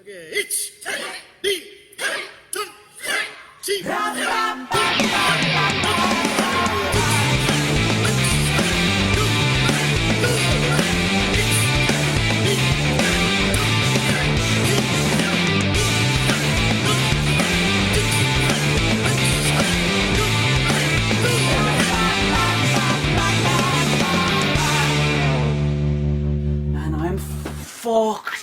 Man, I'm fucked.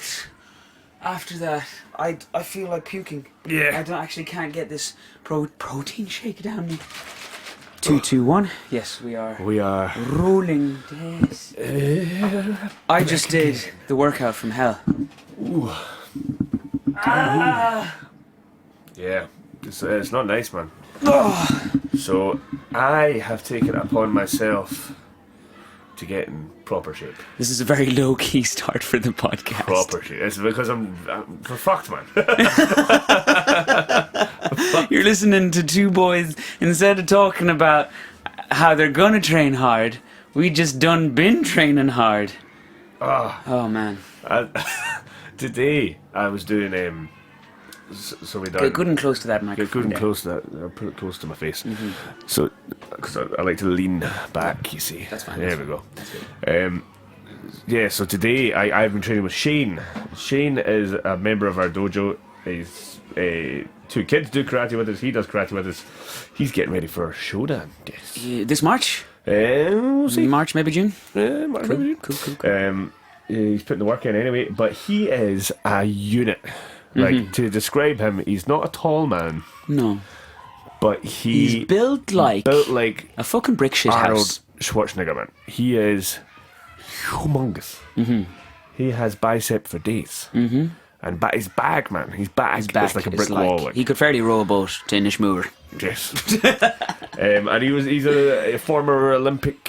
After that, I feel like puking. Yeah. Can't get this protein shake down me. 3, 2, 1. Yes, we are. We are Rolling days. I just did the workout from hell. Ooh. Yeah, it's not nice, man. So I have taken it upon myself to get in proper shape. This is a very low-key start for the podcast. Proper shape. It's because I'm fucked, man. You're listening to two boys, instead of talking about how they're gonna train hard, we just been training hard. Oh man. Today I was doing so we done. Get good and close to that microphone. Get good and there. close to that. I'll put it close to my face. So, because I like to lean back, you see. That's fine. There we go. Yeah, so today I've been training with Shane. Shane is a member of our dojo. He's 2 kids do karate with us. He does karate with us. He's getting ready for Shodan. Yes. This March? We'll see. March, maybe June? March, Cool. maybe June. Cool. He's putting the work in anyway, but he is a unit. Like, to describe him, he's not a tall man, No. but He's built like a fucking brick shit Arnold house. Schwarzenegger, man. He is humongous. He has bicep for days. And his bag, man. His bag is like a brick wall. Like. He could fairly row a boat to Inishmoover. Yes. And he's a former Olympian.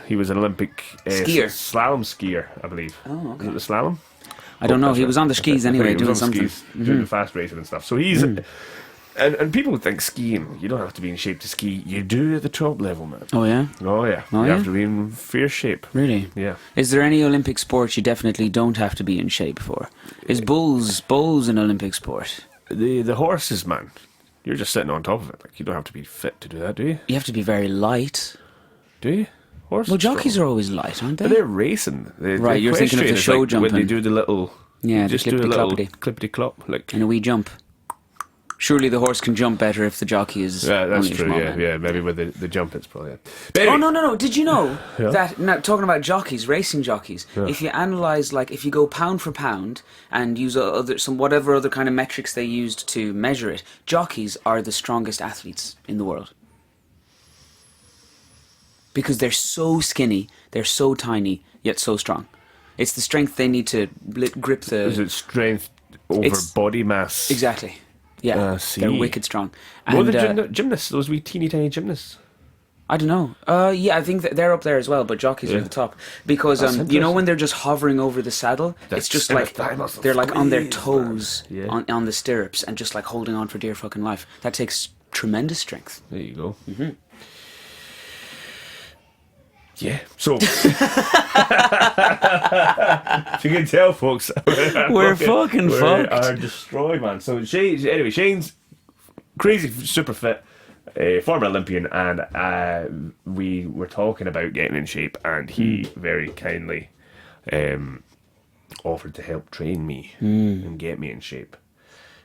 He was an Olympic skier. Slalom skier, I believe. Oh, okay. Was it the slalom? I don't know. He was on the skis anyway, he was doing on something. Skis, doing the fast racing and stuff. So he's... And people think skiing, you don't have to be in shape to ski. You do at the top level, man. Oh, yeah? Oh, yeah. Oh, you yeah? have to be in fierce shape. Really? Yeah. Is there any Olympic sport you definitely don't have to be in shape for? Is bowls an Olympic sport? The horses, man. You're just sitting on top of it. Like, you don't have to be fit to do that, do you? You have to be very light. Do you? Horses? Well, jockeys are always light, aren't they? But they're racing. Right, you're thinking of the show like jumping. when they do the little... Yeah, just the do a little clippity-cloppity. clippity-clop. Like. And a wee jump. Surely the horse can jump better if the jockey is Yeah, that's only a true, small yeah. man. Yeah, maybe with the jump it's probably... Oh, no. Did you know Yeah. that, now talking about jockeys, racing jockeys, if you analyse, like, if you go pound for pound and use whatever other kind of metrics they used to measure it, jockeys are the strongest athletes in the world. Because they're so skinny, they're so tiny, yet so strong. It's the strength they need to grip the... Is it strength over body mass? Exactly. Yeah, see. they're wicked strong. Well, And, the gymnasts, those wee teeny tiny gymnasts. I don't know. Yeah, I think that they're up there as well, but jockeys are at the top. Because, you know interesting. when they're just hovering over the saddle, it's just and like, the thigh muscles they're like on their squeeze, toes, man. Yeah. on the stirrups, and just like holding on for dear fucking life. That takes tremendous strength. There you go. Yeah. So, if you can tell, folks, We're fucking fucked. We are destroyed, man. So, Shane's crazy, super fit, former Olympian, and we were talking about getting in shape, and he very kindly offered to help train me and get me in shape.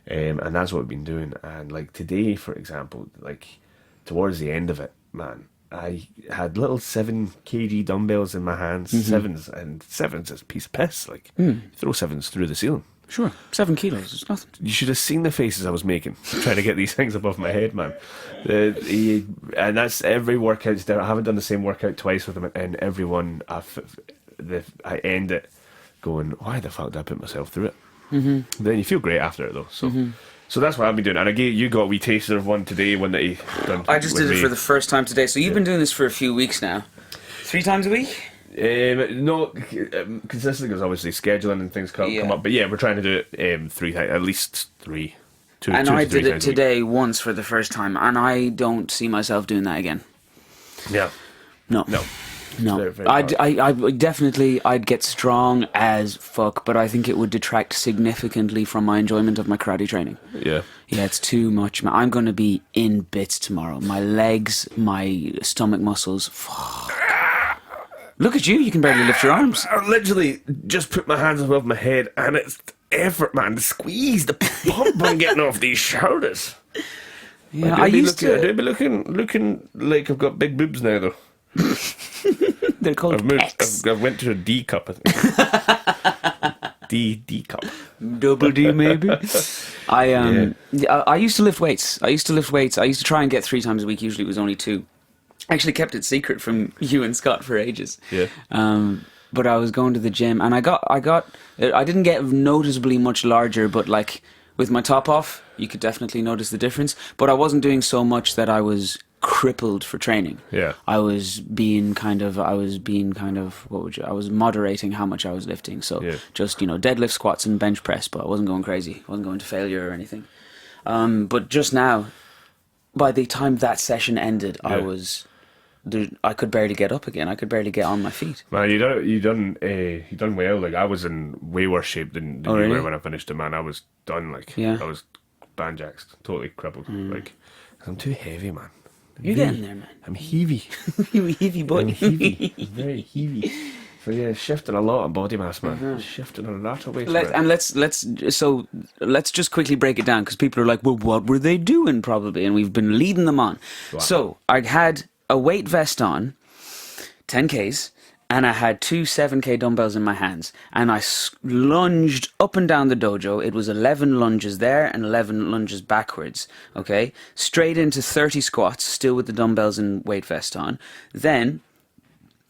And that's what we've been doing. And like today, for example, like towards the end of it, man, I had little 7 kg dumbbells in my hands, sevens is a piece of piss. Like, throw sevens through the ceiling. Sure, 7 kilos is nothing. You should have seen the faces I was making trying to get these things above my head, man. And that's every workout. I haven't done the same workout twice with them, and every one I end it going, why the fuck did I put myself through it? Then you feel great after it, though. So that's what I've been doing. And you got a wee taster of one today, one that you done. I just did it for the first time today. So you've been doing this for a few weeks now. 3 times a week? Not consistently, because obviously scheduling and things come up. But yeah, we're trying to do it 3 times, at least 3. And I did it today once for the first time, and I don't see myself doing that again. Yeah. No. No, Very, very hard. I definitely, I'd get strong as fuck, but I think it would detract significantly from my enjoyment of my karate training. Yeah. Yeah, it's too much, man. I'm going to be in bits tomorrow. My legs, my stomach muscles. Fuck. Look at you can barely lift your arms. I literally just put my hands above my head, and it's effort, man. The squeeze, the pump I'm getting off these shoulders. Yeah, I do be looking like I've got big boobs now, though. They're called I've moved. pecs. I've went to a D cup, I think. D cup. Double D, maybe. I used to lift weights. I used to try and get 3 times a week. Usually it was only 2. I actually kept it secret from you and Scott for ages. Yeah. But I was going to the gym, and I didn't get noticeably much larger, but like with my top off, you could definitely notice the difference. But I wasn't doing so much that I was crippled for training. Yeah. I was moderating how much I was lifting. So just, deadlift, squats and bench press, but I wasn't going crazy. I wasn't going to failure or anything. But just now, by the time that session ended, I could barely get up again. I could barely get on my feet. Man, you done well. Like, I was in way worse shape than you really? were when I finished it, man. I was done. Like, I was banjaxed, totally crippled. Like, I'm too heavy, man. You're getting there, man. I'm heavy. You heavy boy. I'm heavy. I'm very heavy. So yeah, shifting a lot of body mass, man. Shifting a lot of weight. Let's just quickly break it down, because people are like, well, what were they doing? Probably, and we've been leading them on. Wow. So I had a weight vest on, 10Ks, and I had 2 7K dumbbells in my hands, and I lunged up and down the dojo. It was 11 lunges there and 11 lunges backwards, okay? Straight into 30 squats, still with the dumbbells and weight vest on. Then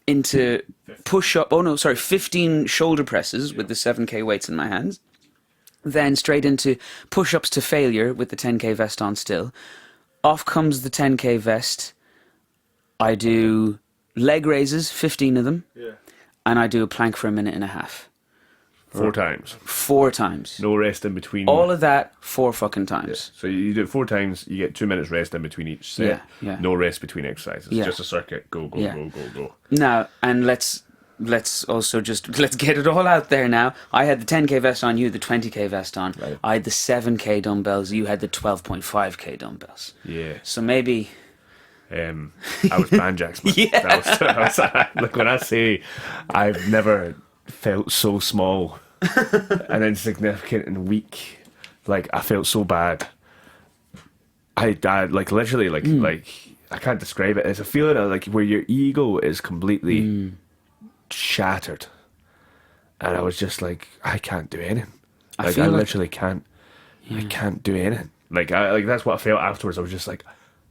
into 15 shoulder presses with the 7K weights in my hands. Then straight into push-ups to failure with the 10K vest on still. Off comes the 10K vest. I do leg raises, 15 of them, and I do a plank for 1.5 minutes. 4 times. 4 times. No rest in between. All of that 4 fucking times. Yeah. So you do it 4 times, you get 2 minutes rest in between each set. Yeah. No rest between exercises. Just a circuit. Go. Now, and let's get it all out there now. I had the 10K vest on, you had the 20K vest on. Right. I had the 7K dumbbells, you had the 12.5K dumbbells. Yeah. So maybe... I was banjaxed, man. Yeah. Look, when I say I've never felt so small and insignificant and weak, like, I felt so bad. I like, literally, like I can't describe it. It's a feeling of, like, where your ego is completely shattered, and I was just like, I can't do anything. Like, I literally can't. I can't do anything. Like, that's what I felt afterwards. I was just like,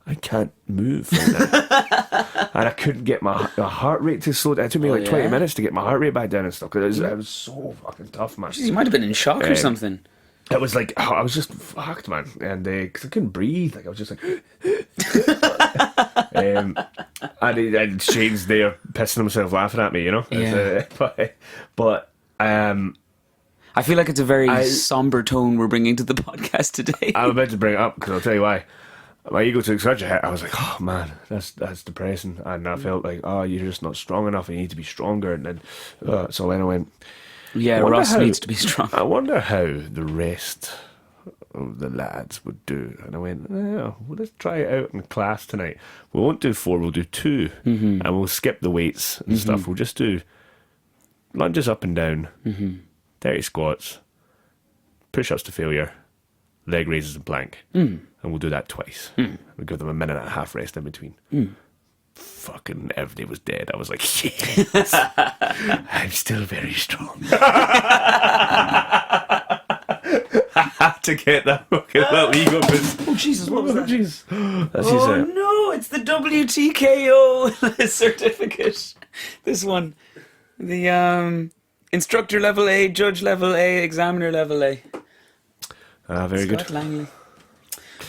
I can't move right now. And I couldn't get my heart rate to slow down. It took me 20 minutes to get my heart rate back down and stuff, because it was so fucking tough, man. Jeez, you might have been in shock or something. It was like, I was just fucked, man. And because I couldn't breathe. Like, I was just like... and Shane's there pissing himself laughing at me, you know? Yeah. But I feel like it's a very somber tone we're bringing to the podcast today. I'm about to bring it up, because I'll tell you why. My ego took such a hit. I was like, oh man, that's depressing. And I felt like, oh, you're just not strong enough. You need to be stronger. And then, so then I went, yeah, Ross needs to be strong. I wonder how the rest of the lads would do. And I went, well, let's try it out in class tonight. We won't do 4, we'll do 2. And we'll skip the weights and stuff. We'll just do lunges up and down, 30 squats, push-ups to failure, leg raises and plank. And we'll do that twice. We'll give them 1.5 minutes rest in between. Fucking everybody was dead. I was like, yes, I'm still very strong. I had to get that fucking little ego boost. Oh, Jesus, what was that? Jeez. Oh, no, it's the WTKO certificate. This one. The instructor level A, judge level A, examiner level A. Very Scott good. Langley.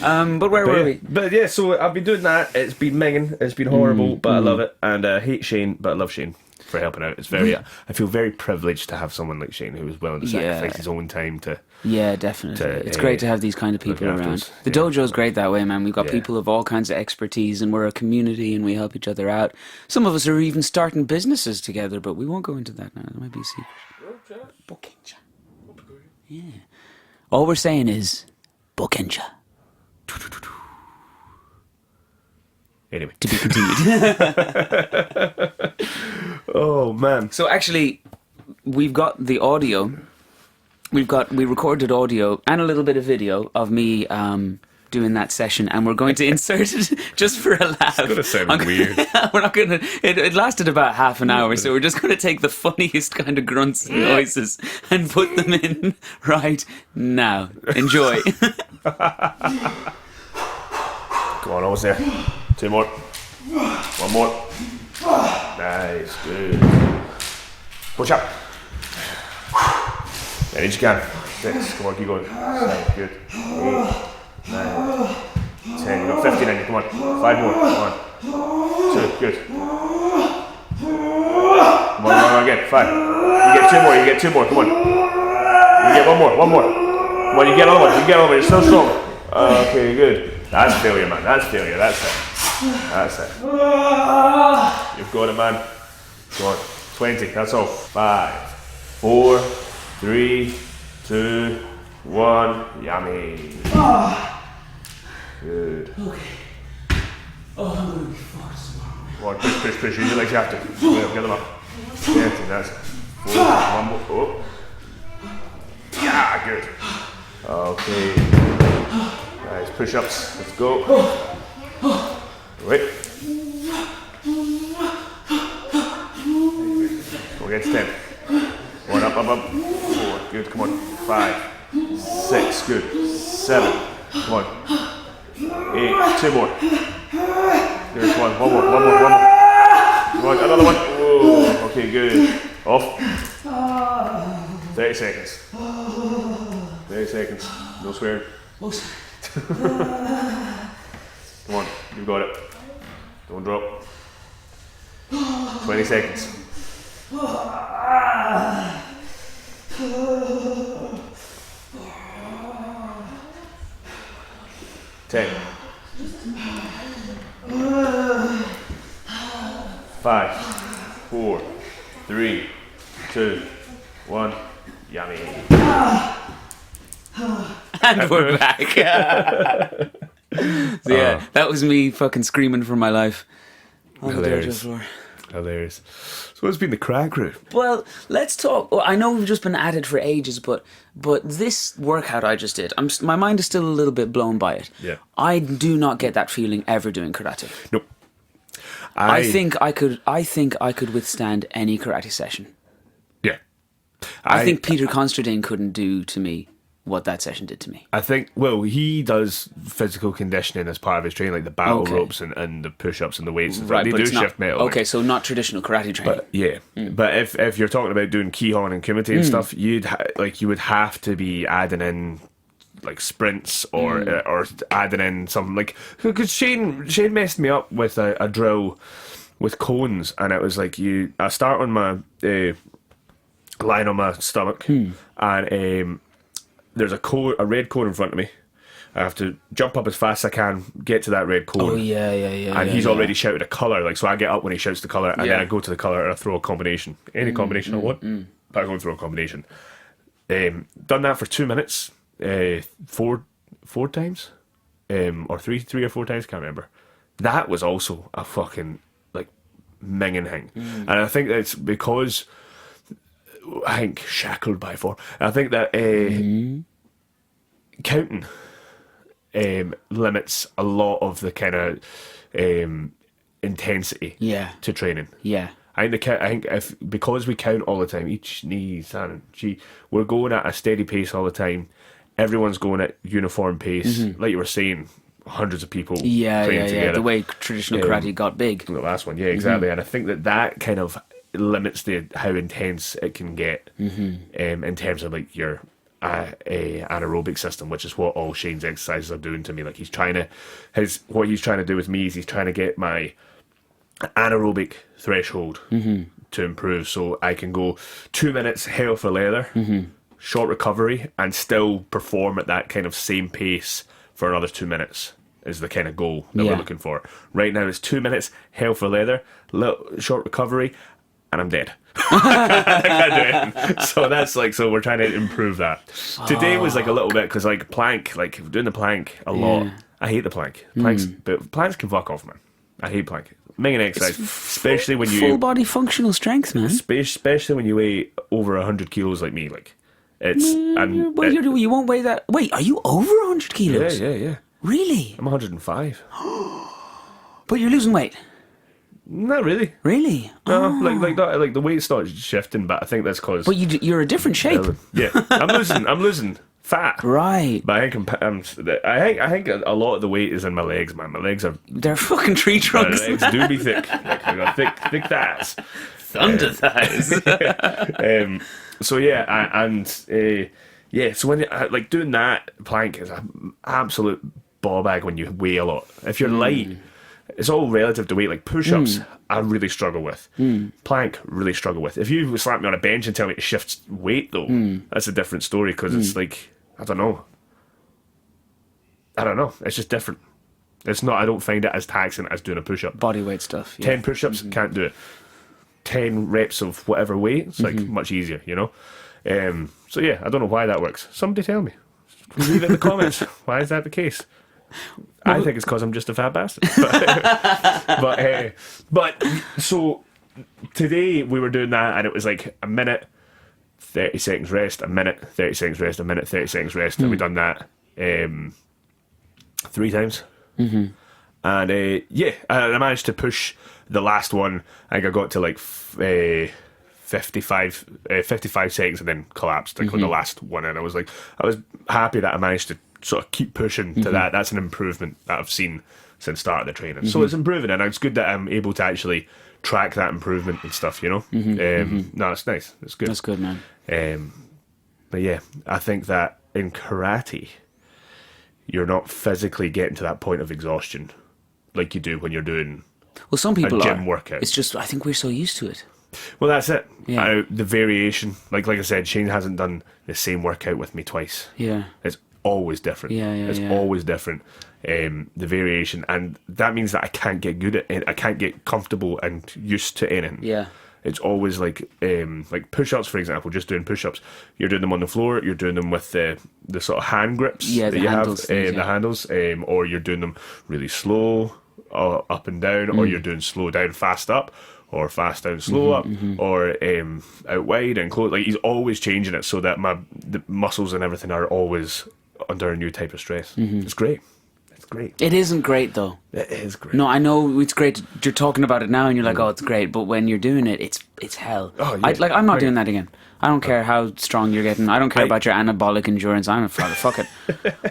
But where were we? But yeah, so I've been doing that. It's been minging. It's been horrible, but I love it. And I hate Shane, but I love Shane. for helping out. It's very. I feel very privileged to have someone like Shane who is willing to sacrifice his own time to. Yeah, definitely. It's great to have these kind of people around. The dojo's great that way, man. We've got people of all kinds of expertise, and we're a community, and we help each other out. Some of us are even starting businesses together, but we won't go into that now. That might be a secret. Bokenja. Yeah. All we're saying is Bokenja. Anyway, to be continued. Oh man! So actually, we've got the audio. We recorded audio and a little bit of video of me doing that session, and we're going to insert it just for a laugh. It's gonna sound weird. We're not gonna. It lasted about half an hour, so we're just going to take the funniest kind of grunts and noises and put them in right now. Enjoy. Go on, almost there. 2 more. 1 more. Nice, good. Push up. Manage you can. 6. Come on, keep going. 7. Good. 8. 9. 10. You got 50 then. Come on. 5 more. 1. 2. Good. Come on, again. 5. You get 2 more. You get 2 more. Come on. You get 1 more. 1 more. Come on, you get another one. You get another one. You're still strong. Okay, good. That's failure, man. That's failure. That's it. That's it. You've got it, man. Go on. 20. That's all. 5, 4, 3, 2, 1. Yummy. Good. Okay. Oh, I'm going to be fucked tomorrow. Come on, push. Use your legs, you have to. Get them up. 20. That's it. 4. 1 more. Oh. Yeah, good. Okay. Nice. Push-ups. Let's go. Wait. Go get to 10. 1 up. 4. Good. Come on. 5, 6. Good. 7. Come on. 8. 2 more. Good. Come on. 1 more. Come on. Another one. Whoa. Okay. Good. Off. 30 seconds. 30 seconds. No swearing. Come on, you've got it. Don't drop. 20 seconds. 10. 5, 4, 3, 2, 1. Yummy. And we're back. So yeah, that was me fucking screaming for my life on the dojo floor. Hilarious. So what's been the crack, Roo? Well, let's talk. Well, I know we've just been at it for ages, but this workout I just did, my mind is still a little bit blown by it. Yeah. I do not get that feeling ever doing karate. Nope. I think I could withstand any karate session. Yeah. I think Peter Constantine couldn't do to me what that session did to me. I think, well, he does physical conditioning as part of his training, like the battle ropes and the push-ups and the weights. Right, they but do it's shift not, metal. okay, so not traditional karate training. But yeah, but if you're talking about doing Kihon and Kumite and stuff, you would have to be adding in like sprints or adding in something like, because Shane messed me up with a drill with cones, and it was like I start on my lying on my stomach, and there's a red cone in front of me. I have to jump up as fast as I can, get to that red cone. Oh yeah. And he's already shouted a colour, like, so I get up when he shouts the colour, and then I go to the colour and I throw a combination, any combination I want. But I go and throw a combination. Done that for 2 minutes, 4 times, or three or four times, can't remember. That was also a fucking like minging thing, and I think that's because. I think shackled by 4. I think that counting limits a lot of the kind of intensity to training. Yeah, I think because we count all the time, each knee, stand, we're going at a steady pace all the time. Everyone's going at uniform pace, like you were saying. Hundreds of people training together. The way traditional karate got big. The last one, exactly. And I think that kind of limits how intense it can get in terms of like your anaerobic system, which is what all Shane's exercises are doing to me. Like what he's trying to do with me is he's trying to get my anaerobic threshold to improve. So I can go 2 minutes hell for leather, short recovery, and still perform at that kind of same pace for another 2 minutes is the kind of goal that we're looking for. Right now it's 2 minutes, hell for leather, little short recovery, and I'm dead. I can't do it. So that's like, so we're trying to improve that. Today was like a little bit, because like plank, like doing the plank a lot. I hate the plank. Planks, but planks can fuck off, man. I hate plank. Main exercise, especially when you full body functional strength, man. Especially when you weigh over 100 kilos like me, like it's. And well, you won't weigh that. Wait, are you over 100 kilos? Yeah. Really? I'm 105. But you're losing weight. Not really. Really? No, like that. Like the weight's not shifting, but I think that's because. But you're a different shape. Yeah, I'm losing fat. Right. But I think a lot of the weight is in my legs, man. My legs are. They're fucking tree trunks. My legs do be thick. Like I got thick thighs. Thunder thighs. So yeah, so when like doing that plank is an absolute ball bag when you weigh a lot. If you're light, it's all relative to weight. Like push-ups, I really struggle with. Plank, really struggle with. If you slap me on a bench and tell me to shift weight, though, that's a different story, because it's like, I don't know. It's just different. It's not. I don't find it as taxing as doing a push-up. Body weight stuff. Yeah. 10 push-ups, can't do it. 10 reps of whatever weight, it's like much easier, you know? So yeah, I don't know why that works. Somebody tell me. Leave it in the comments. Why is that the case? I think it's because I'm just a fat bastard. But so today we were doing that, and it was like a minute, 30 seconds rest, a minute, 30 seconds rest, a minute, 30 seconds rest, and we done that 3 times. And I managed to push the last one. I think I got to like 55 seconds and then collapsed like on the last one, and I was happy that I managed to sort of keep pushing to that. That's an improvement that I've seen since start of the training. So it's improving, and it's good that I'm able to actually track that improvement and stuff, you know. No, it's nice. It's good. That's good, man. But yeah, I think that in karate, you're not physically getting to that point of exhaustion like you do when you're doing some people a gym are. workout. It's just, I think we're so used to it. Well, that's it. Yeah. The variation, like I said, Shane hasn't done the same workout with me twice. Yeah. It's always different. It's always different. The variation, and that means that I can't get good at it. I can't get comfortable and used to anything. Yeah. It's always like push-ups, for example. Just doing push-ups, you're doing them on the floor. You're doing them with the sort of hand grips that you handles have, the handles, or you're doing them really slow, up and down, or you're doing slow down, fast up, or fast down, slow up, or out wide and close. Like he's always changing it so that the muscles and everything are always under a new type of stress. It's great. It's great. It isn't great though. It is great. No, I know it's great. You're talking about it now, and you're like, "Oh, it's great," but when you're doing it, it's hell. Oh, yeah. I'm not doing that again. I don't care how strong you're getting. I don't care about your anabolic endurance. I'm a fuck it.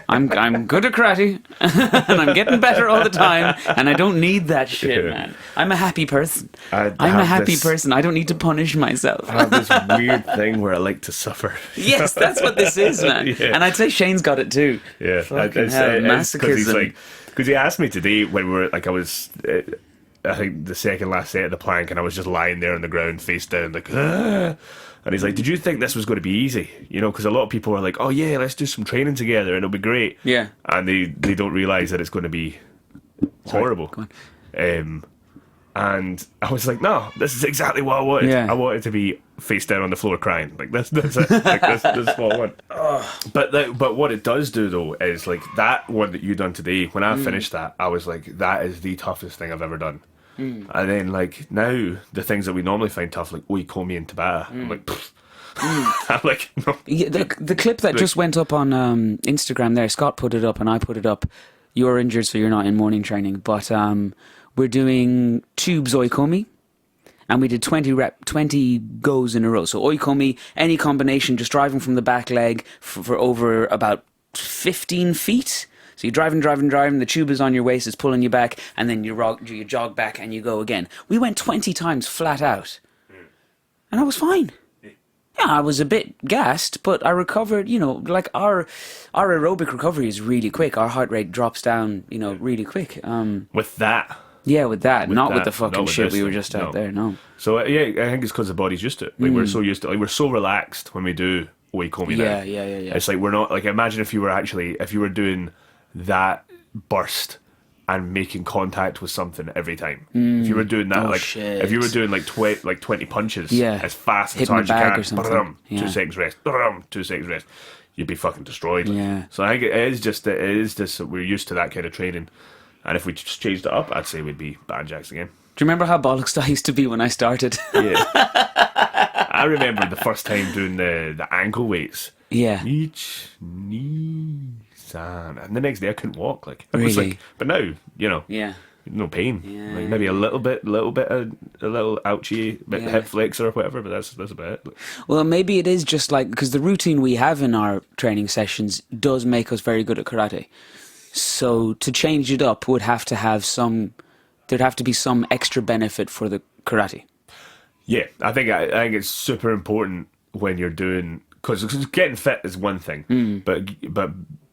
I'm good at karate, and I'm getting better all the time, and I don't need that shit, man. I'm a happy person. I'm a happy person. I don't need to punish myself. I have this weird thing where I like to suffer. Yes, that's what this is, man. Yeah. And I'd say Shane's got it too. Yeah, Fucking hell, masochism. Because he asked me today when we were like, I was, I think the second last set of the plank, and I was just lying there on the ground, face down, like, ah. And he's like, "Did you think this was going to be easy? You know, because a lot of people are like, oh yeah, let's do some training together and it'll be great. Yeah. And they don't realise that it's going to be horrible. Go on. And I was like, no, this is exactly what I wanted. Yeah. I wanted to be face down on the floor crying. Like, that's it. Like, that's what I want. But what it does do, though, is, like, that one that you done today, when I finished that, I was like, that is the toughest thing I've ever done. And then, like, now, the things that we normally find tough, like oikomi and tabata, I'm like, pfft. I'm like, no. Yeah, the clip that just went up on Instagram there, Scott put it up and I put it up. You're injured, so you're not in morning training, but we're doing tubes oikomi, and we did 20 goes in a row. So oikomi, any combination, just driving from the back leg for over about 15 feet. So you're driving, the tube is on your waist, it's pulling you back, and then you jog back and you go again. We went 20 times flat out, and I was fine. Yeah, I was a bit gassed, but I recovered, you know, like our aerobic recovery is really quick. Our heart rate drops down, you know, really quick. With that. Yeah, with that, not with that, the fucking not with shit this we were thing, just out no. there. No. So yeah, I think it's because the body's used to it. Like we're so used to, like we're so relaxed when we do oikomi now. Yeah. It's like we're not like, imagine if you were doing that burst and making contact with something every time. If you were doing that, Oh, like shit. if you were doing like 20 punches, Yeah. as fast and as Hitting hard the as you bag can, or something. ba-dum, Yeah. 2 seconds rest, ba-dum, 2 seconds rest, you'd be fucking destroyed. Yeah. So I think it is just that we're used to that kind of training, and if we just changed it up, I'd say we'd be banjacks again. Do you remember how bollocks I used to be when I started? Yeah. I remember the first time doing the ankle weights. Yeah. Each knee, san, and the next day I couldn't walk. Like it was Really? like, but now Yeah. no pain. Yeah, Like maybe a little bit, a little ouchy, bit hip flexor or whatever. But that's about it. Well, maybe it is just like, because the routine we have in our training sessions does make us very good at karate. So to change it up would have to have there'd have to be some extra benefit for the karate. Yeah, I think it's super important when you're doing, because getting fit is one thing, but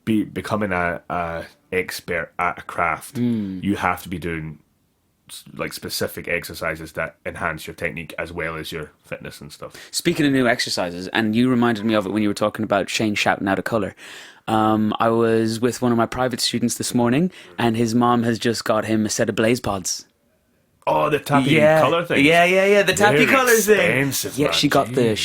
becoming a expert at a craft, you have to be doing like specific exercises that enhance your technique as well as your fitness and stuff. Speaking of new exercises, and you reminded me of it when you were talking about Shane shouting out of colour. I was with one of my private students this morning, and his mom has just got him a set of blaze pods. Oh, the tappy colour thing. Yeah. The tappy They're colours thing. expensive, Yeah, man. she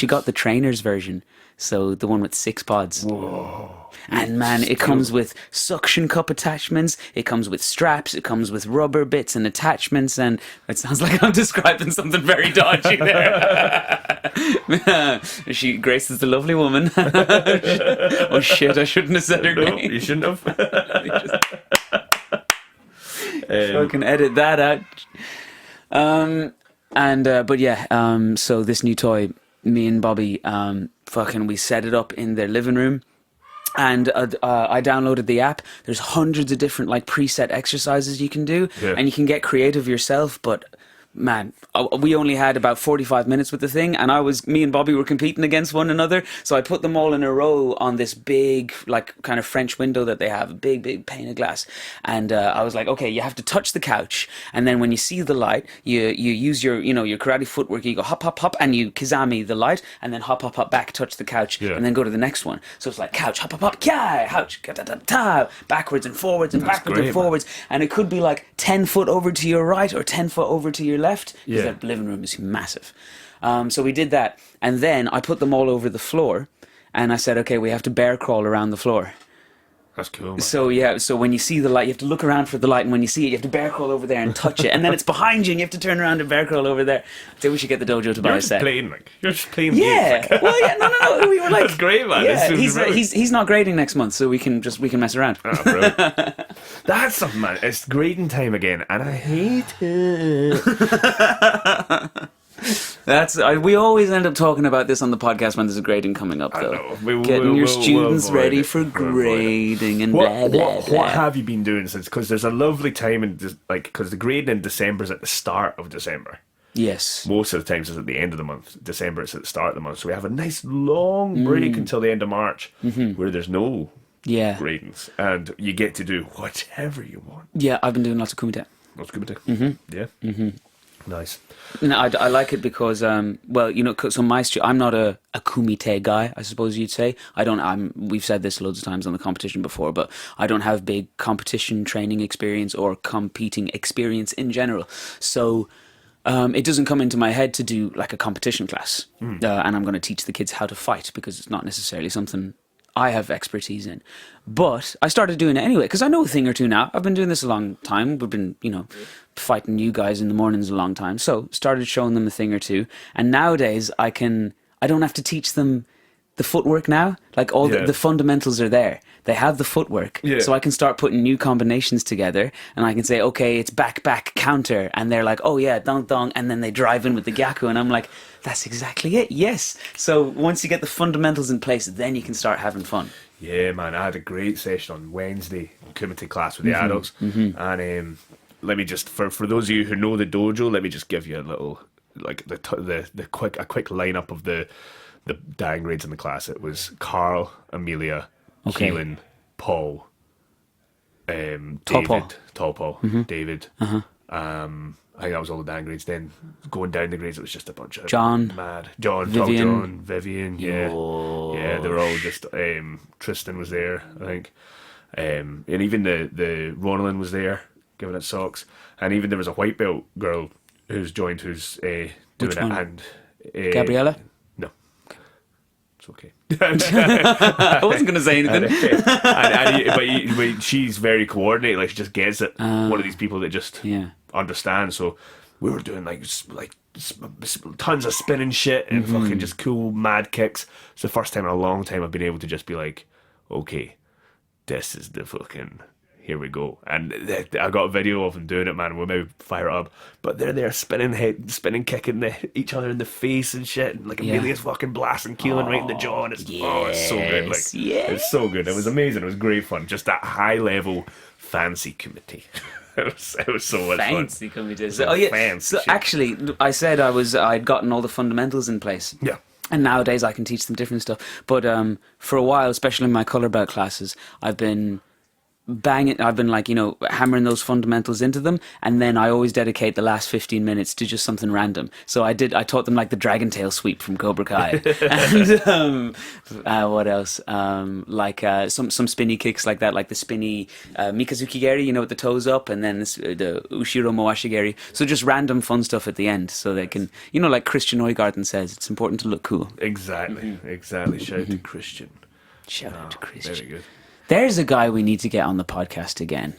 got the trainer's version, so the one with 6 pods. Whoa. And man, it comes with suction cup attachments, it comes with straps, it comes with rubber bits and attachments, and it sounds like I'm describing something very dodgy there. Grace is the lovely woman. Oh shit, I shouldn't have said her No, name. you shouldn't have. I can edit that out. So this new toy, me and Bobby, we set it up in their living room. And I downloaded the app. There's hundreds of different like preset exercises you can do, and you can get creative yourself. But man, we only had about 45 minutes with the thing, and me and Bobby were competing against one another. So I put them all in a row on this big, like, kind of French window that they have, a big pane of glass. And I was like, okay, you have to touch the couch, and then when you see the light, you use your karate footwork. You go hop, hop, hop, and you kizami the light, and then hop, hop, hop back, touch the couch, and then go to the next one. So it's like couch, hop, hop, hop, kya, couch, ta, backwards and forwards and backwards and forwards, and it could be like 10 foot over to your right or 10 foot over to your left, because that living room is massive. So we did that, and then I put them all over the floor, and I said, okay, we have to bear crawl around the floor. That's cool, man. So when you see the light, you have to look around for the light, and when you see it, you have to bear crawl over there and touch it, and then it's behind you, and you have to turn around and bear crawl over there. So we should get the dojo to buy a set. You're just playing Yeah, games. well, yeah, no. We were like, That's great, man. Yeah, This is he's not grading next month, so we can mess around. Oh, bro. That's something, man. It's grading time again, and I hate it. We always end up talking about this on the podcast when there's a grading coming up, though. I know. Getting your students avoid ready it. for We'll avoid it. grading and blah, blah, blah. What have you been doing since? Because there's a lovely time because the grading in December is at the start of December. Yes. Most of the times it's at the end of the month. December it's at the start of the month. So we have a nice long break until the end of March where there's no gradings, and you get to do whatever you want. Yeah, I've been doing lots of kumite. That's good to do. Yeah. Nice. No, I like it because, so I'm not a kumite guy, I suppose you'd say. We've said this loads of times on the competition before, but I don't have big competition training experience or competing experience in general. So it doesn't come into my head to do like a competition class, and I'm going to teach the kids how to fight, because it's not necessarily something I have expertise in. But I started doing it anyway, because I know a thing or two now. I've been doing this a long time. We've been, fighting you guys in the mornings a long time. So started showing them a thing or two. And nowadays I don't have to teach them the footwork now. Like all the fundamentals are there. They have the footwork. Yeah. So I can start putting new combinations together, and I can say, okay, it's back, counter. And they're like, oh yeah, dong, dong. And then they drive in with the gyaku. And I'm like, that's exactly it. Yes. So once you get the fundamentals in place, then you can start having fun. Yeah, man. I had a great session on Wednesday, Kumite class with the adults. And let me just, for those of you who know the dojo, let me just give you a little, like a quick lineup of the dying grades in the class. It was Carl, Amelia, Keelan, Paul, David, Tall Paul, David, I think that was all the down grades. Then going down the grades, it was just a bunch of John, Vivian, yeah, they were all just. Tristan was there, I think, and even the Ronalyn was there giving it socks, and even there was a white belt girl who's joined, who's doing Which it, one? and Gabriella. no, it's okay. I wasn't going to say anything. But she's very coordinated. Like she just gets it. One of these people that just understand. So we were doing like tons of spinning shit and fucking just cool mad kicks. It's the first time in a long time I've been able to just be like, okay, this is the fucking. Here we go. And I got a video of them doing it, man. We'll maybe fire it up. But they're there spinning, kicking each other in the face and shit. And like Amelia's fucking blasting Keelan right in the jaw. And it's so good. It's so good. It was amazing. It was great fun. Just that high level fancy KUMITE. It was so much fun. Fancy KUMITE. So actually, I said I'd gotten all the fundamentals in place. Yeah. And nowadays I can teach them different stuff. But for a while, especially in my colour belt classes, I've been like, hammering those fundamentals into them, and then I always dedicate the last 15 minutes to just something random. So I taught them like the dragon tail sweep from Cobra Kai, and what else? Some spinny kicks like that, like the spinny Mikazuki Geri, with the toes up, and then the Ushiro Moashigeri. So just random fun stuff at the end, so they can, like Christian Oygarden says, it's important to look cool. Exactly. Shout out to Christian. Shout out to Christian. Very good. There's a guy we need to get on the podcast again.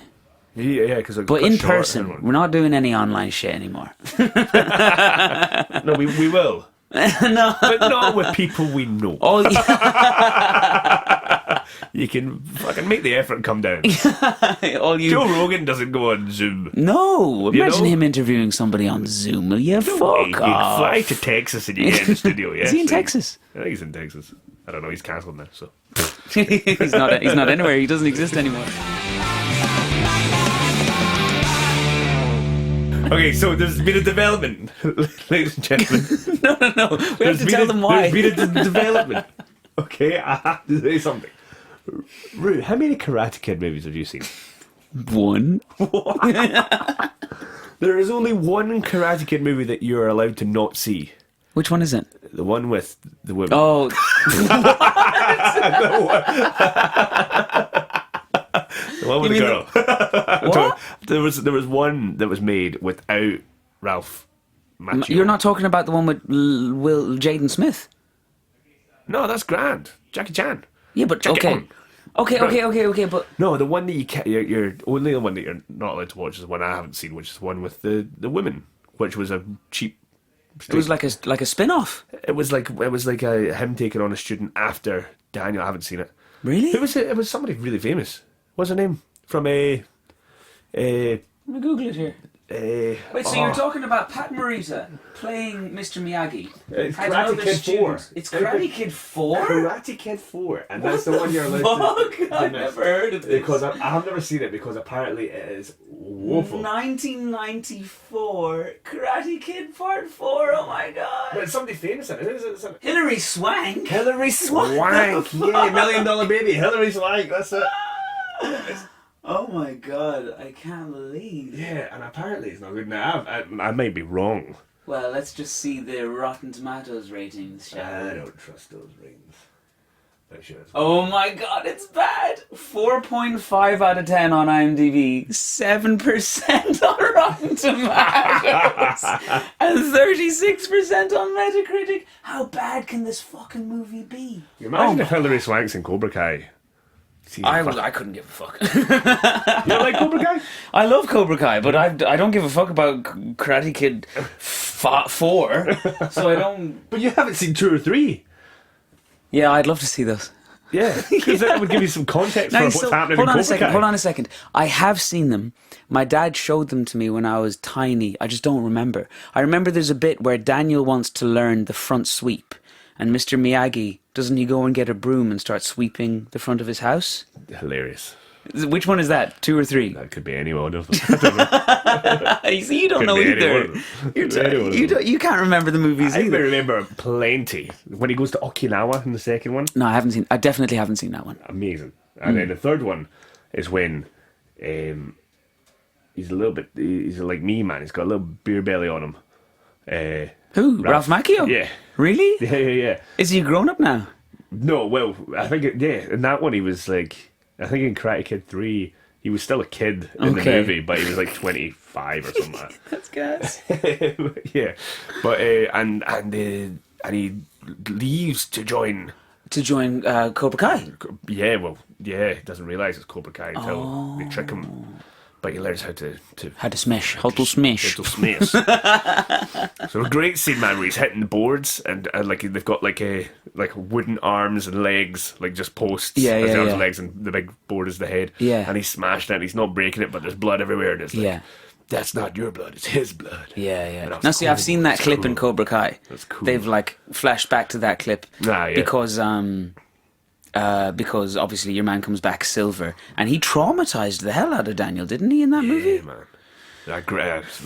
Yeah, but in person, we're not doing any online shit anymore. No, we will. No, but not with people we know. Oh, yeah. You can fucking make the effort and come down. Joe Rogan doesn't go on Zoom. No, imagine him interviewing somebody on Zoom. Will you fuck off? You fly to Texas and you get in the studio. Yeah, is he in Texas? I think he's in Texas. I don't know. He's cancelled now, so. He's not anywhere. He doesn't exist anymore. Okay, so there's been a development, ladies and gentlemen. No. We have to tell them why. There's been a development. Okay, I have to say something. Rue, how many Karate Kid movies have you seen? One. There is only one Karate Kid movie that you're allowed to not see. Which one is it? The one with the women. Oh. The one with the girl. What? There was one that was made without Ralph Macchio. You're not talking about the one with Jaden Smith? No, that's grand. Jackie Chan. Yeah, but okay, but no, the one that you're only the one that you're not allowed to watch is the one I haven't seen, which is the one with the women, which was a cheap. It was like a spin-off. It was like him taking on a student after Daniel. I haven't seen it. Really? Who was it? It was somebody really famous. What's her name? From Let me Google it here. Wait, so you're talking about Pat Morita playing Mr. Miyagi? It's Karate Kid 4. It's Karate Kid 4? Karate Kid 4. And that's the one you're allowed to... I've never heard of this. Because I have never seen it, because apparently it is woeful. 1994, Karate Kid Part 4, oh my god. But it's somebody famous in it. Is it? Hilary Swank? Hilary Swank! Yeah, $1 Million Baby. Hilary Swank, that's it. Oh my god, I can't believe. Yeah, and apparently it's not good. Now, I might be wrong. Well, let's just see the Rotten Tomatoes ratings, shall we? I don't trust those ratings. Oh my god, it's bad! 4.5 out of 10 on IMDb, 7% on Rotten Tomatoes, and 36% on Metacritic. How bad can this fucking movie be? Imagine if Hilary Swank's in Cobra Kai. I couldn't give a fuck. You don't like Cobra Kai? I love Cobra Kai, but I don't give a fuck about Karate Kid 4, so I don't... But you haven't seen 2 or 3. Yeah, I'd love to see those. Yeah, because that would give you some context for what's happening in Cobra Kai. Hold on a second. I have seen them. My dad showed them to me when I was tiny. I just don't remember. I remember there's a bit where Daniel wants to learn the front sweep, and Mr. Miyagi, doesn't he go and get a broom and start sweeping the front of his house? Hilarious. Which one is that? 2 or 3? That could be any one of them. I don't know. You see, you don't know either. You can't remember the movies either. I remember plenty. When he goes to Okinawa in the second one. No, I definitely haven't seen that one. Amazing. And then the third one is when he's a little bit. He's like me, man. He's got a little beer belly on him. Who? Ralph Macchio? Yeah. Really? Yeah. Is he a grown up now? No, well, I think in that one he was like, I think in Karate Kid 3 he was still a kid in the movie, but he was like 25 or something like that. That's gas. Yeah, but and he leaves to join. To join Cobra Kai. Yeah, well, yeah, he doesn't realise it's Cobra Kai until they trick him. But he learns how to smash. How to smash. How to smash. So a great scene, man, where he's hitting the boards and like they've got like wooden arms and legs, like just posts. Yeah, as the arms yeah. and legs, and the big board is the head. Yeah. And he's smashing it. And he's not breaking it, but there's blood everywhere. And it's like, Yeah. that's not your blood, it's his blood. Yeah. And Now, see, I've seen that clip in cool. Cobra Kai. That's cool. They've like flashed back to that clip Yeah. because obviously your man comes back silver, and he traumatized the hell out of Daniel, didn't he, in that movie? Yeah, man. I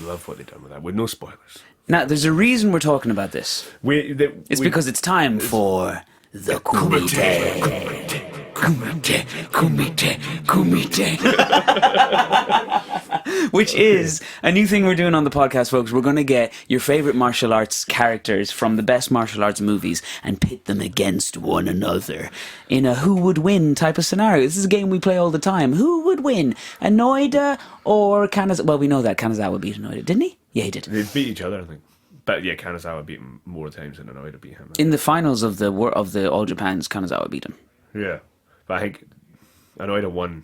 love what they've done with that, with no spoilers. Now, there's a reason we're talking about this. It's because it's time for the KUMITE. KUMITE. Which is a new thing we're doing on the podcast, folks. We're going to get your favorite martial arts characters from the best martial arts movies and pit them against one another in a who would win type of scenario. This is a game we play all the time. Who would win? Anoida or Kanazawa? Well, we know that Kanazawa beat Anoida, didn't he? Yeah, he did. They beat each other, I think. But yeah, Kanazawa beat him more times than Anoida beat him. In the finals of the All Japans, Kanazawa beat him. Yeah. But I think Anoida won.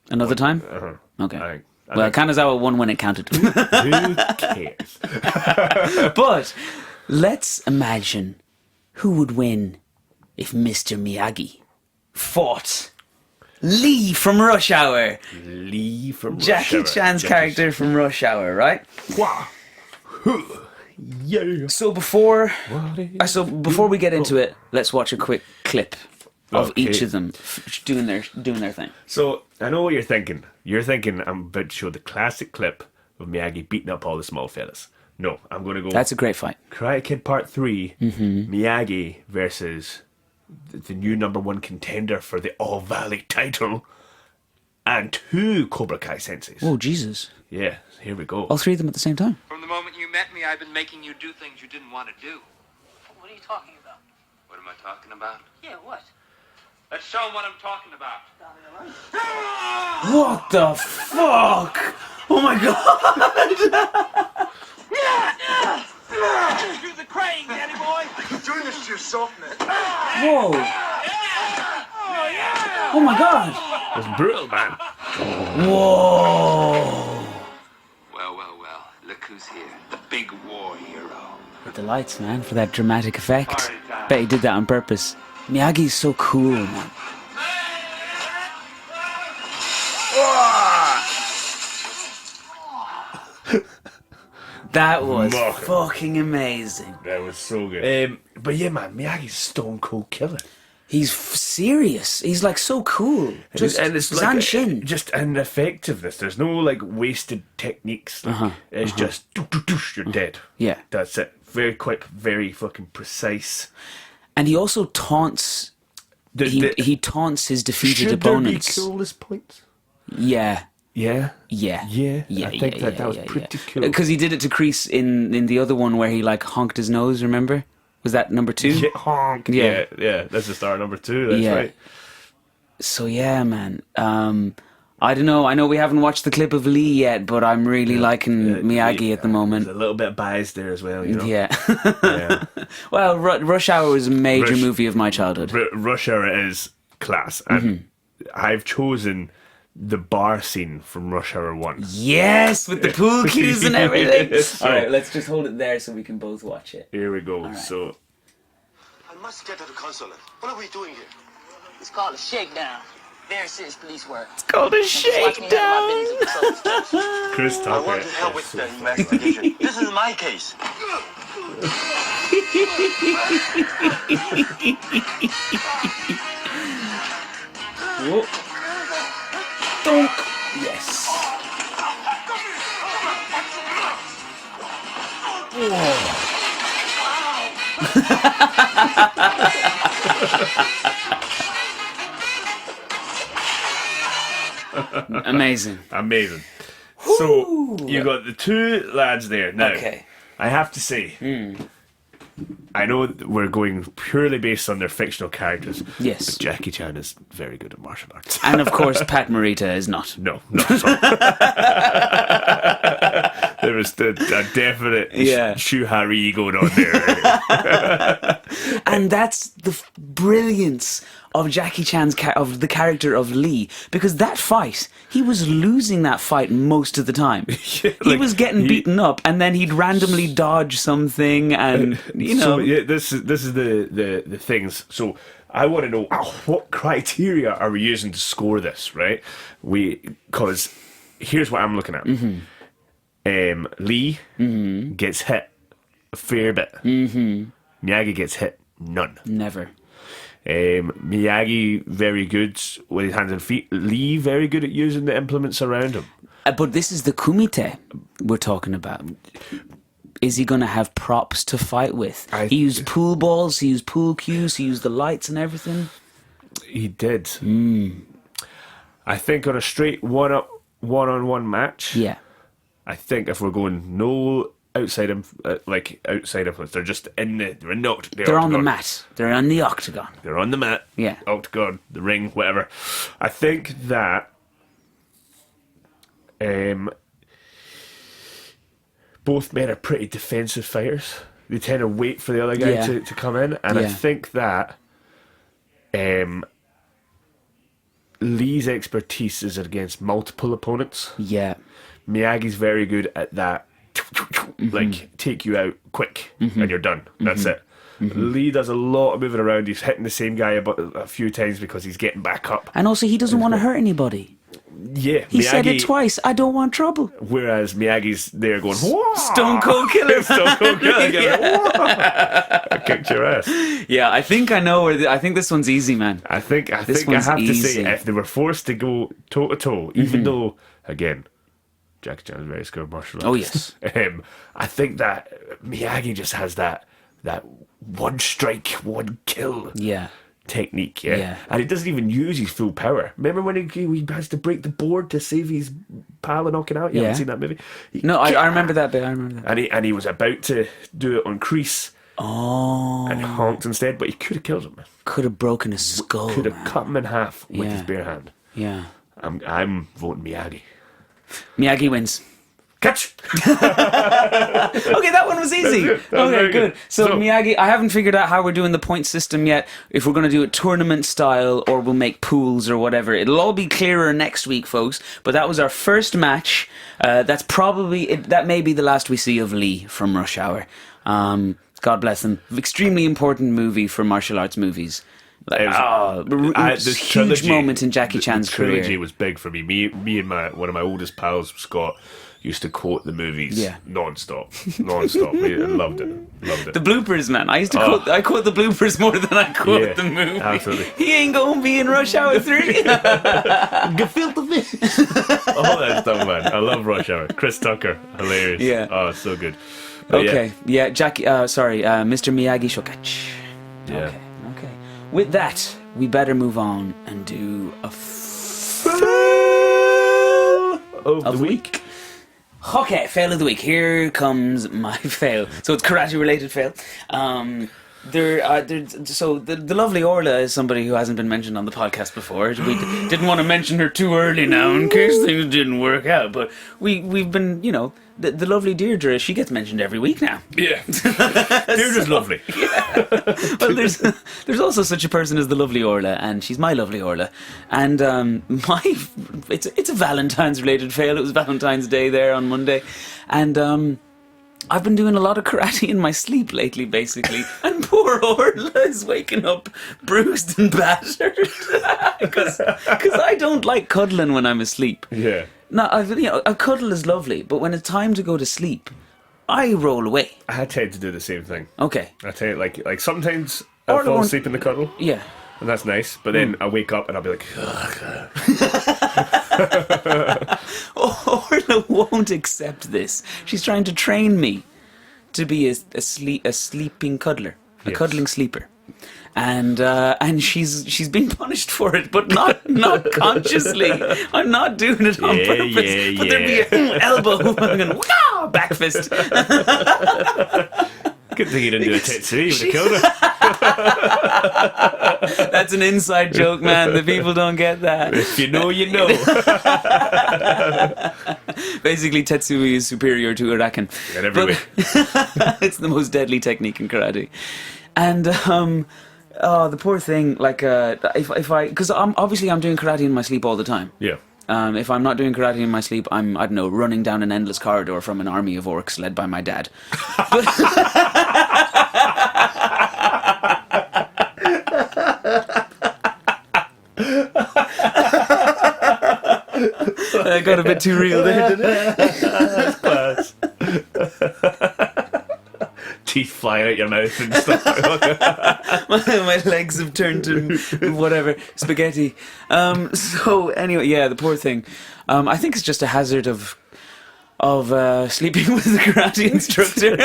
Another time? Uh-huh. Okay. I Well, Kanazawa won when it counted. Who cares? But let's imagine who would win if Mr. Miyagi fought Lee from Rush Hour. Lee from Jackie Rush Hour. Chan's character from Rush Hour, right? Wow. Yeah. So before we get into it, let's watch a quick clip of Okay. each of them doing their thing. So I know what you're thinking. You're thinking I'm about to show the classic clip of Miyagi beating up all the small fellas. No, I'm going to go. That's a great fight. Karate Kid Part 3, Miyagi versus the new #1 contender for the All Valley title, and 2 Cobra Kai senseis. Oh, Jesus. Yeah, here we go. All 3 of them at the same time. From the moment you met me, I've been making you do things you didn't want to do. What are you talking about? What am I talking about? Yeah, what? Let's show them what I'm talking about. What the fuck? Oh my god! Do the crane, Danny boy! You're doing this to yourself, man. Whoa! Oh my god! It's brutal, man. Whoa! Well. Look who's here. The big war hero. The lights, man, for that dramatic effect. Bet he did that on purpose. Miyagi's so cool, man. That was Mocking. fucking amazing. That was so good. But yeah, man, Miyagi's a stone cold killer. He's serious. He's like so cool. Just and it's like Zanshin. just an effectiveness. There's no like wasted techniques. Like, it's just you're dead. Yeah. That's it. Very quick, very fucking precise. And he also taunts. He taunts his defeated opponents. Should there be coolest points? Yeah. Yeah. Yeah. I think that was pretty cool. Because he did it to Kreese in the other one where he like honked his nose, remember? Was that number 2? Yeah, honk. Yeah. Yeah. That's the star number 2. That's Yeah. right. So yeah, man. I don't know. I know we haven't watched the clip of Lee yet, but I'm really liking Miyagi at the moment. There's a little bit biased there as well, you know. Yeah. Yeah. Well, Rush Hour was a major movie of my childhood. Rush Hour is class, and I've chosen the bar scene from Rush Hour 1. Yes, with the pool cues and everything. So- All right, let's just hold it there so we can both watch it. Here we go. right. So I must get to the consulate. What are we doing here? It's called a shakedown. Very serious police work. It's called a Just watch me handle my business with trouble. Chris I Tucker. want to help with the investigation. This is my case. Whoa. Donk. Yes. Amazing. Amazing. So you got the two lads there. Now, Okay. I have to say, I know that we're going purely based on their fictional characters. Yes. But Jackie Chan is very good at martial arts. And of course, Pat Morita is not. No, not at all. There was a definite shuhari going on there. And that's the brilliance of Jackie Chan's of the character of Lee, because that fight, he was losing that fight most of the time. He was getting beaten up, and then he'd randomly dodge something, and you know. So this is the things. So I want to know what criteria are we using to score this, right? Because here's what I'm looking at. Lee gets hit a fair bit. Miyagi gets hit none. Never. Miyagi very good with his hands and feet. Lee very good at using the implements around him. But this is the kumite we're talking about. Is he going to have props to fight with? He used pool balls, he used pool cues, he used the lights and everything. He did. I think on a straight one-on-one match. Yeah. I think if we're going no outside influence, they're just they're on the mat. They're on the octagon. They're on the mat. Yeah. Octagon, the ring, whatever. I think that both men are pretty defensive fighters. They tend to wait for the other guy to come in, and I think that Lee's expertise is against multiple opponents. Yeah. Miyagi's very good at that, like take you out quick and you're done. That's it. Lee does a lot of moving around. He's hitting the same guy a few times because he's getting back up. And also, he doesn't want to hurt anybody. Yeah, he said it twice. I don't want trouble. Whereas Miyagi's there going, whoa! Stone Cold Killer. Stone Cold Killer. I kicked your ass. Yeah, I think I know where. I think this one's easy, man. I think I have to say, if they were forced to go toe to toe, even though again, Jackie Chan is very skilled martial arts. Oh yes. I think that Miyagi just has that one strike, one kill. Yeah. Technique, and he doesn't even use his full power. Remember when he has to break the board to save his pal and knock it out? You haven't seen that movie? I remember that bit. And he was about to do it on crease. Oh. And honked instead, but he could have killed him. Could have broken his skull. Could have cut him in half with his bare hand. Yeah. I'm voting Miyagi. Miyagi wins. Catch! Okay, that one was easy. Okay, good. So Miyagi, I haven't figured out how we're doing the point system yet. If we're going to do it tournament style or we'll make pools or whatever. It'll all be clearer next week, folks. But that was our first match. That's probably, that may be the last we see of Lee from Rush Hour. God bless him. Extremely important movie for martial arts movies. Huge moment in Jackie Chan's career. The trilogy was big for me. Me and one of my oldest pals, Scott, used to quote the movies non-stop. I loved it. The bloopers, man. I used to quote the bloopers more than I quote the movie. Absolutely. He ain't gonna be in Rush Hour 3. Gefilte fish. All that stuff, man. I love Rush Hour. Chris Tucker, hilarious. Yeah. Oh, so good. But Jackie. Mr. Miyagi Shokach. Yeah. Okay. With that, we better move on and do a fail of the week. Okay, fail of the week. Here comes my fail. So it's karate-related fail. So the lovely Orla is somebody who hasn't been mentioned on the podcast before. We didn't want to mention her too early now in case things didn't work out. But we've been, the lovely Deirdre, she gets mentioned every week now. Yeah. Deirdre's lovely. Yeah. Well, there's also such a person as the lovely Orla, and she's my lovely Orla. And it's a Valentine's related fail. It was Valentine's Day there on Monday. And I've been doing a lot of karate in my sleep lately, basically. And poor Orla is waking up bruised and battered. Because I don't like cuddling when I'm asleep. Yeah. Now, a cuddle is lovely, but when it's time to go to sleep, I roll away. I tend to do the same thing. Okay. I tell you, like sometimes I'll fall asleep in the cuddle. Yeah. And that's nice, but then I wake up and I'll be like, Orla won't accept this. She's trying to train me to be a sleeping cuddler, a cuddling sleeper. and she's being punished for it, but not consciously. I'm not doing it on purpose. But there'd be an elbow and back fist. Good thing you didn't do a Tetsuya. You would have killed her. That's an inside joke, man. The people don't get that. If you know, you know. Basically, Tetsuya is superior to Uraken. In every way. It's the most deadly technique in karate. And oh, the poor thing. Like, if I, because I'm doing karate in my sleep all the time. Yeah. If I'm not doing karate in my sleep, I'm, I don't know, running down an endless corridor from an army of orcs led by my dad. That got a bit too real there, didn't it? That's class. Teeth flying out your mouth and stuff. My legs have turned to whatever spaghetti. So anyway, yeah, the poor thing. I think it's just a hazard of sleeping with a karate instructor.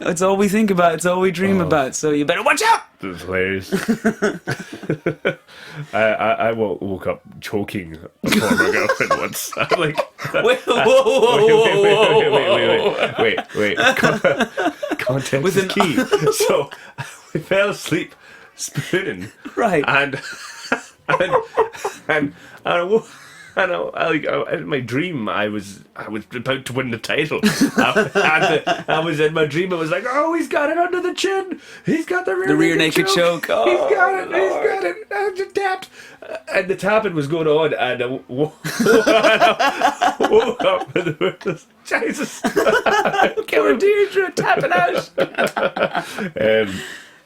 It's all we think about. It's all we dream about. So you better watch out. That's hilarious. I woke up choking a former girlfriend once. I'm like, Wait. Context With is an- key. So we fell asleep spooning, Right. and in my dream, I was about to win the title. I was in my dream. I was like, "Oh, he's got it under the chin. He's got the rear naked choke. Oh, he's got it. He's got it. And tapped." And the tapping was going on, and I woke up and there was Jesus. Killer Deirdre tapping out.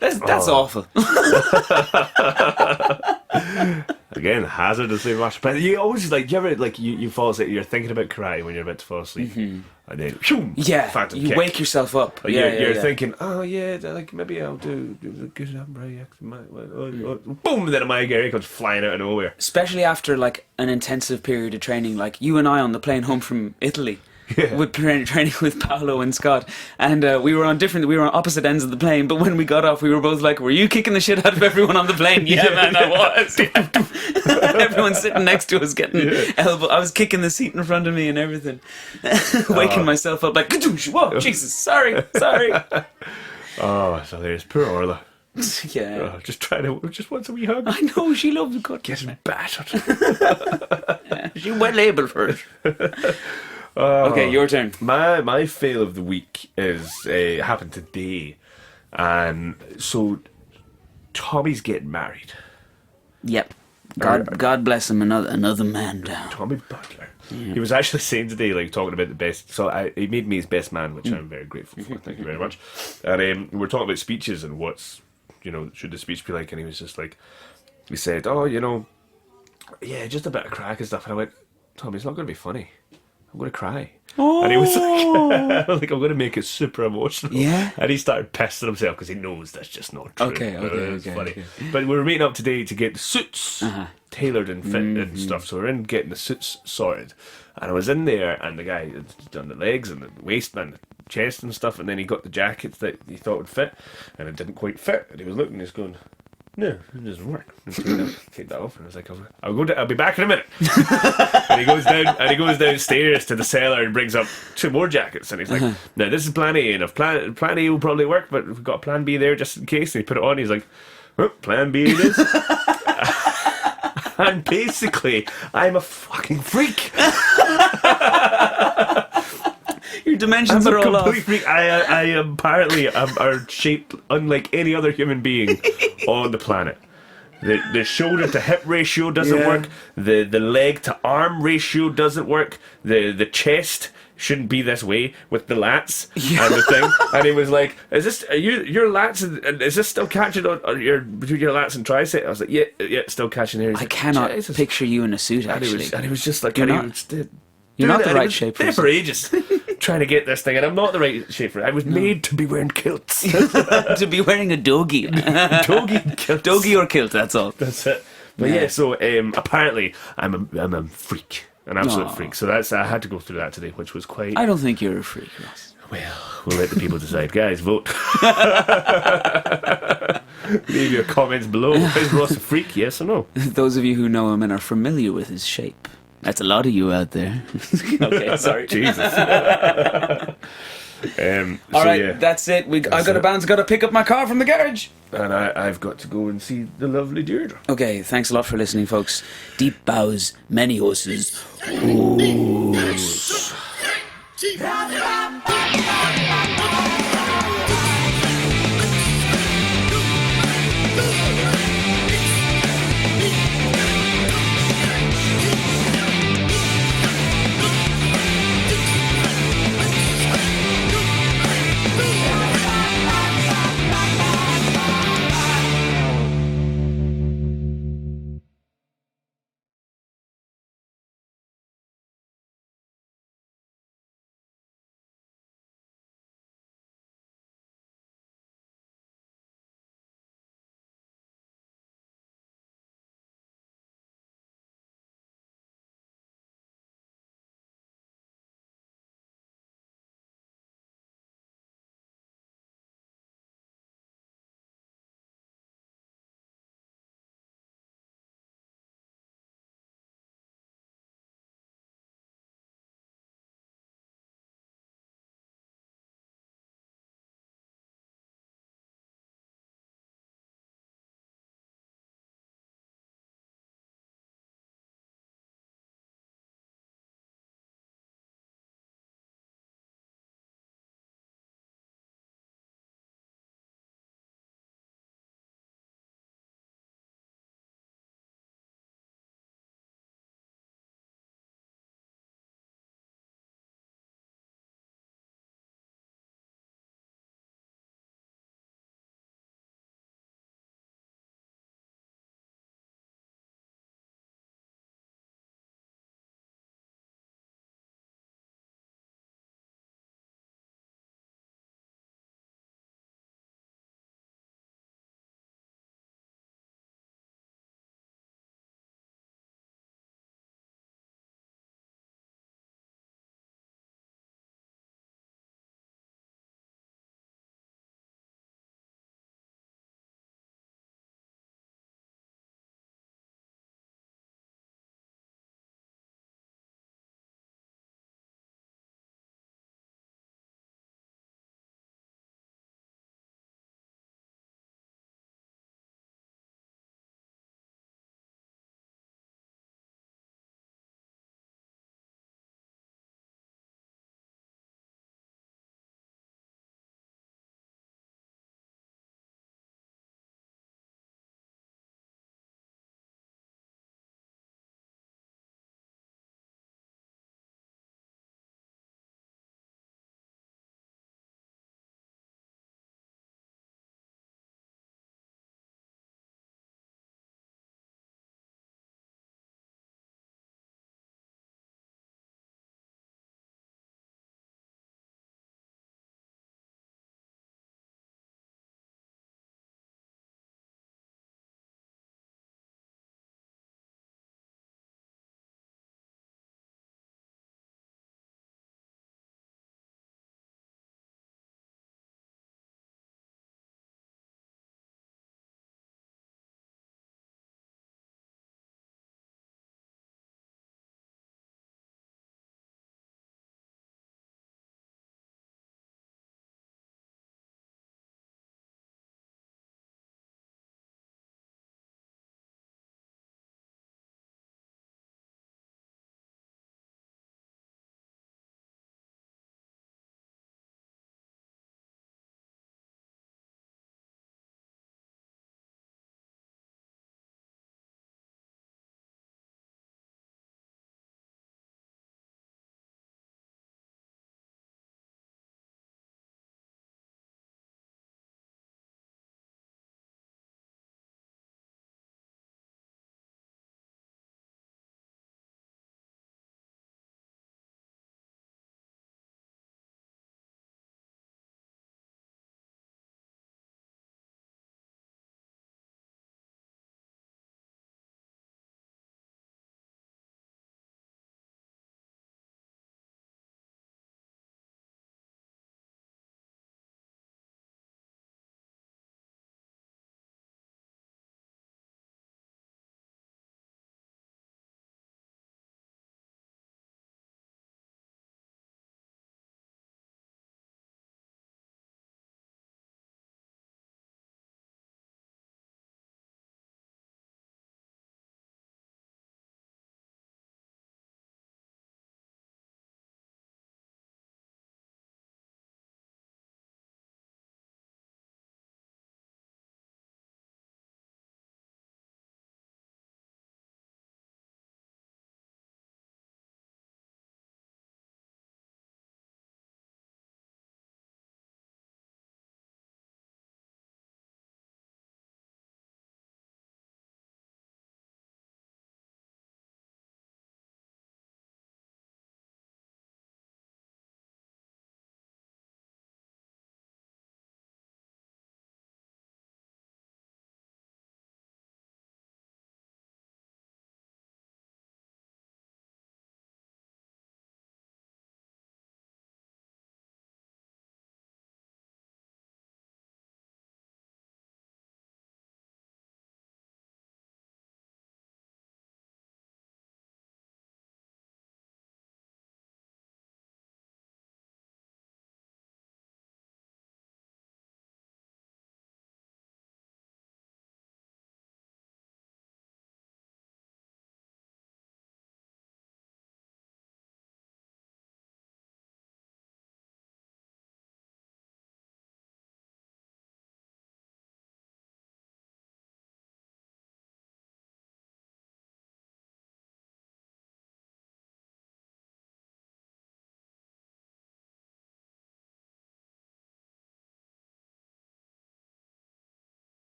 That's awful. Again, hazardously much. But you always you fall asleep. You're thinking about karate when you're about to fall asleep, and then Yeah, phantom you kick. wake yourself up. Like Yeah, you're yeah. thinking, oh yeah, like maybe I'll do a good umbrella. Boom! And then a my Gary comes flying out of nowhere. Especially after like an intensive period of training, like you and I on the plane home from Italy. Yeah. With training with Paolo and Scott, and we were on opposite ends of the plane. But when we got off, we were both like, "Were you kicking the shit out of everyone on the plane?" Yeah, man, I was. Everyone sitting next to us getting elbow. I was kicking the seat in front of me and everything, waking myself up like, "Kadoosh, whoa, Jesus, sorry." Oh, so there's poor Orla. Yeah, Just wants a wee hug. I know she loves a good kiss. Getting battered. She went label first. Okay, your turn. My fail of the week is happened today, and so Tommy's getting married. Yep. God bless him. Another man down. Tommy Butler. Yeah. He was actually saying today, like talking about the best. So he made me his best man, which I'm very grateful for. Thank you very much. And we're talking about speeches and what's should the speech be like? And he was just like, he said, "Oh, yeah, just a bit of crack and stuff." And I went, "Tommy, it's not going to be funny. I'm going to cry." Oh. And he was like, I'm going to make it super emotional. Yeah. And he started pissing himself because he knows that's just not true. Okay. It's funny. But we were meeting up today to get the suits tailored and fit and stuff. So we're in getting the suits sorted. And I was in there, and the guy had done the legs and the waist and the chest and stuff. And then he got the jackets that he thought would fit, and it didn't quite fit. And he was looking, he's going, "No, it doesn't work." Take that off, and I was like, "I'll be back in a minute." And he goes downstairs to the cellar and brings up 2 more jackets, and he's like, "Now this is plan A, and if plan A will probably work, but we've got plan B there just in case." And he put it on. He's like, "Well, plan B it is." And basically, I'm a fucking freak. Your dimensions I'm are a all complete off. freak. I am apparently are shaped unlike any other human being on the planet. The shoulder to hip ratio doesn't work. The leg to arm ratio doesn't work. The chest shouldn't be this way with the lats and the thing. And he was like, your lats? Is this still catching on your between your lats and tricep? I was like, yeah, still catching here. I cannot picture you in a suit. Actually, and he was just like, You're not the right shape for there it. for ages trying to get this thing, and I'm not the right shape for it. I was made to be wearing kilts. To be wearing a dogi. Dogi or kilt, that's all. That's it. But yeah, so apparently I'm a freak, an absolute freak. So I had to go through that today, which was quite. I don't think you're a freak, Ross. Well, we'll let the people decide. Guys, vote. Leave your comments below. Is Ross a freak? Yes or no? Those of you who know him and are familiar with his shape. That's a lot of you out there. Okay, sorry. Jesus. All right, that's it. I've got to bounce. Got to pick up my car from the garage. And I've got to go and see the lovely Deirdre. Okay, thanks a lot for listening, folks. Deep bows, many horses.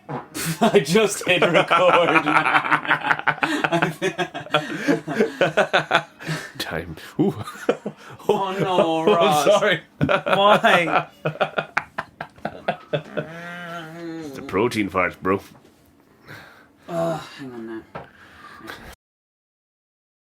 I just hit record. Time. Ooh. Oh no, Ross. I'm sorry. Why? It's the protein farts, bro. Oh, hang on now.